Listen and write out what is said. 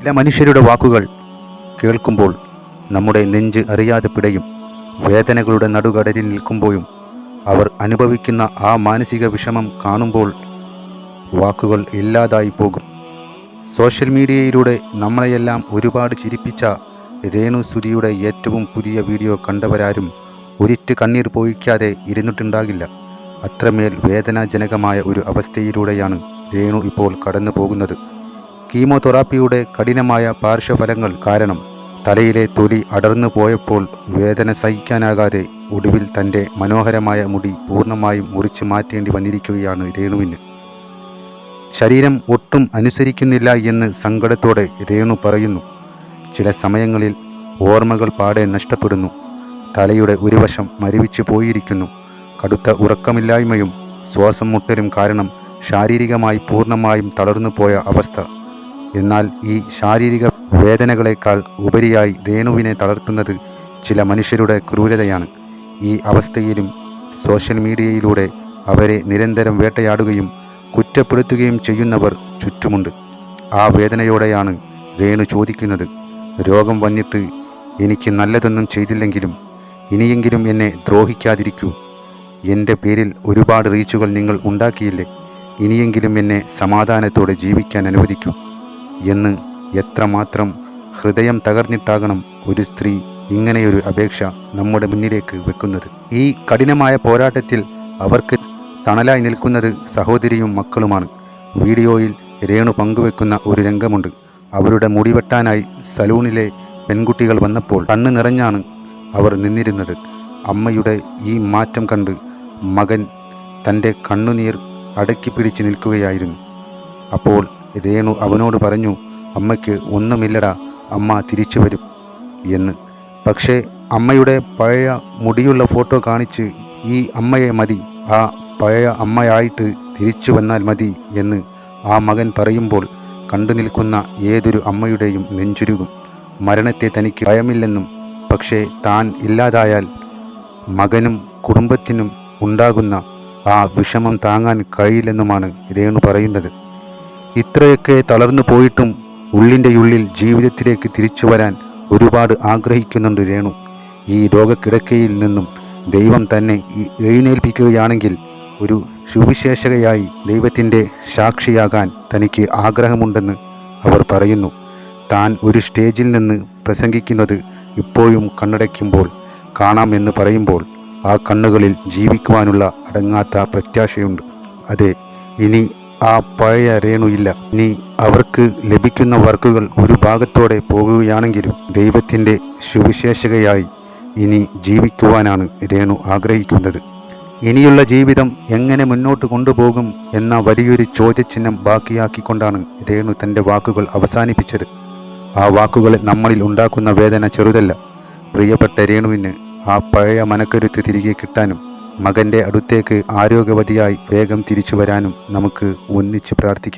ചില മനുഷ്യരുടെ വാക്കുകൾ കേൾക്കുമ്പോൾ നമ്മുടെ നെഞ്ച് അറിയാതെ പിടയും. വേദനകളുടെ നടുകടലിൽ നിൽക്കുമ്പോഴും അവർ അനുഭവിക്കുന്ന ആ മാനസിക വിഷമം കാണുമ്പോൾ വാക്കുകൾ ഇല്ലാതായി പോകും. സോഷ്യൽ മീഡിയയിലൂടെ നമ്മളെയെല്ലാം ഒരുപാട് ചിരിപ്പിച്ച രേണു സുധിയുടെ ഏറ്റവും പുതിയ വീഡിയോ കണ്ടവരാരും ഒരിറ്റ് കണ്ണീർ പൊഴിക്കാതെ ഇരുന്നിട്ടുണ്ടാകില്ല. അത്രമേൽ വേദനാജനകമായ ഒരു അവസ്ഥയിലൂടെയാണ് രേണു ഇപ്പോൾ കടന്നു പോകുന്നത്. കീമോതെറാപ്പിയുടെ കഠിനമായ പാർശ്വഫലങ്ങൾ കാരണം തലയിലെ തൊലി അടർന്നു പോയപ്പോൾ വേദന സഹിക്കാനാകാതെ ഒടുവിൽ തൻ്റെ മനോഹരമായ മുടി പൂർണ്ണമായും മുറിച്ചു മാറ്റേണ്ടി വന്നിരിക്കുകയാണ് രേണുവിന്. ശരീരം ഒട്ടും അനുസരിക്കുന്നില്ല എന്ന് സങ്കടത്തോടെ രേണു പറയുന്നു. ചില സമയങ്ങളിൽ ഓർമ്മകൾ പാടെ നഷ്ടപ്പെടുന്നു. തലയുടെ ഒരു വശം മരവിച്ചു പോയിരിക്കുന്നു. കടുത്ത ഉറക്കമില്ലായ്മയും ശ്വാസം മുട്ടലും കാരണം ശാരീരികമായി പൂർണ്ണമായും തളർന്നു പോയ അവസ്ഥ. എന്നാൽ ഈ ശാരീരിക വേദനകളെക്കാൾ ഉപരിയായി രേണുവിനെ തളർത്തുന്നത് ചില മനുഷ്യരുടെ ക്രൂരതയാണ്. ഈ അവസ്ഥയിലും സോഷ്യൽ മീഡിയയിലൂടെ അവരെ നിരന്തരം വേട്ടയാടുകയും കുറ്റപ്പെടുത്തുകയും ചെയ്യുന്നവർ ചുറ്റുമുണ്ട്. ആ വേദനയോടെയാണ് രേണു ചോദിക്കുന്നത്, രോഗം വന്നിട്ട് എനിക്ക് നല്ലതൊന്നും ചെയ്തില്ലെങ്കിലും ഇനിയെങ്കിലും എന്നെ ദ്രോഹിക്കാതിരിക്കൂ. എൻ്റെ പേരിൽ ഒരുപാട് റീച്ചുകൾ നിങ്ങൾ ഉണ്ടാക്കിയില്ലേ, ഇനിയെങ്കിലും എന്നെ സമാധാനത്തോടെ ജീവിക്കാൻ അനുവദിക്കൂ എന്ന് എത്രമാത്രം ഹൃദയം തകർന്നിട്ടാകണം ഒരു സ്ത്രീ ഇങ്ങനെയൊരു അപേക്ഷ നമ്മുടെ മുന്നിലേക്ക് വെക്കുന്നത്. ഈ കഠിനമായ പോരാട്ടത്തിൽ അവർക്ക് തണലായി നിൽക്കുന്നത് സഹോദരിയും മക്കളുമാണ്. വീഡിയോയിൽ രേണു പങ്കുവെക്കുന്ന ഒരു രംഗമുണ്ട്. അവരുടെ മുടി വെട്ടാനായി സലൂണിലെ പെൺകുട്ടികൾ വന്നപ്പോൾ കണ്ണ് നിറഞ്ഞാണ് അവർ നിന്നിരുന്നത്. അമ്മയുടെ ഈ മാറ്റം കണ്ട് മകൻ തൻ്റെ കണ്ണുനീർ അടക്കി പിടിച്ച് നിൽക്കുകയായിരുന്നു. അപ്പോൾ രേണു അവനോട് പറഞ്ഞു, അമ്മയ്ക്ക് ഒന്നുമില്ലടാ, അമ്മ തിരിച്ചു വരും എന്ന്. പക്ഷേ അമ്മയുടെ പഴയ മുടിയുള്ള ഫോട്ടോ കാണിച്ച് ഈ അമ്മയെ മതി, ആ പഴയ അമ്മയായിട്ട് തിരിച്ചു വന്നാൽ മതി എന്ന് ആ മകൻ പറയുമ്പോൾ കണ്ടു നിൽക്കുന്ന ഏതൊരു അമ്മയുടെയും നെഞ്ചുരുകും. മരണത്തെ തനിക്ക് ഭയമില്ലെന്നും പക്ഷേ താൻ ഇല്ലാതായാൽ മകനും കുടുംബത്തിനും ഉണ്ടാകുന്ന ആ വിഷമം താങ്ങാൻ കഴിയില്ലെന്നുമാണ് രേണു പറയുന്നത്. ഇത്രയൊക്കെ തളർന്നു പോയിട്ടും ഉള്ളിൻ്റെ ഉള്ളിൽ ജീവിതത്തിലേക്ക് തിരിച്ചു വരാൻ ഒരുപാട് ആഗ്രഹിക്കുന്നുണ്ട് രേണു. ഈ രോഗക്കിടക്കയിൽ നിന്നും ദൈവം തന്നെ എഴുന്നേൽപ്പിക്കുകയാണെങ്കിൽ ഒരു സുവിശേഷകയായി ദൈവത്തിൻ്റെ സാക്ഷിയാകാൻ തനിക്ക് ആഗ്രഹമുണ്ടെന്ന് അവർ പറയുന്നു. താൻ ഒരു സ്റ്റേജിൽ നിന്ന് പ്രസംഗിക്കുന്നത് ഇപ്പോഴും കണ്ണടയ്ക്കുമ്പോൾ കാണാമെന്ന് പറയുമ്പോൾ ആ കണ്ണുകളിൽ ജീവിക്കുവാനുള്ള അടങ്ങാത്ത പ്രത്യാശയുണ്ട്. അതെ, ഇനി ആ പഴയ രേണു ഇല്ല. ഇനി അവർക്ക് ലഭിക്കുന്ന വർക്കുകൾ ഒരു ഭാഗത്തോടെ പോകുകയാണെങ്കിലും ദൈവത്തിൻ്റെ സുവിശേഷകയായി ഇനി ജീവിക്കുവാനാണ് രേണു ആഗ്രഹിക്കുന്നത്. ഇനിയുള്ള ജീവിതം എങ്ങനെ മുന്നോട്ട് കൊണ്ടുപോകും എന്ന വലിയൊരു ചോദ്യചിഹ്നം ബാക്കിയാക്കിക്കൊണ്ടാണ് രേണു തൻ്റെ വാക്കുകൾ അവസാനിപ്പിച്ചത്. ആ വാക്കുകൾ നമ്മളിൽ ഉണ്ടാക്കുന്ന വേദന ചെറുതല്ല. പ്രിയപ്പെട്ട രേണുവിന് ആ പഴയ മനക്കരുത്ത് തിരികെ കിട്ടാനും മകൻ്റെ അടുത്തേക്ക് ആരോഗ്യവതിയായി വേഗം തിരിച്ചു വരാനും നമുക്ക് ഒന്നിച്ച് പ്രാർത്ഥിക്കാം.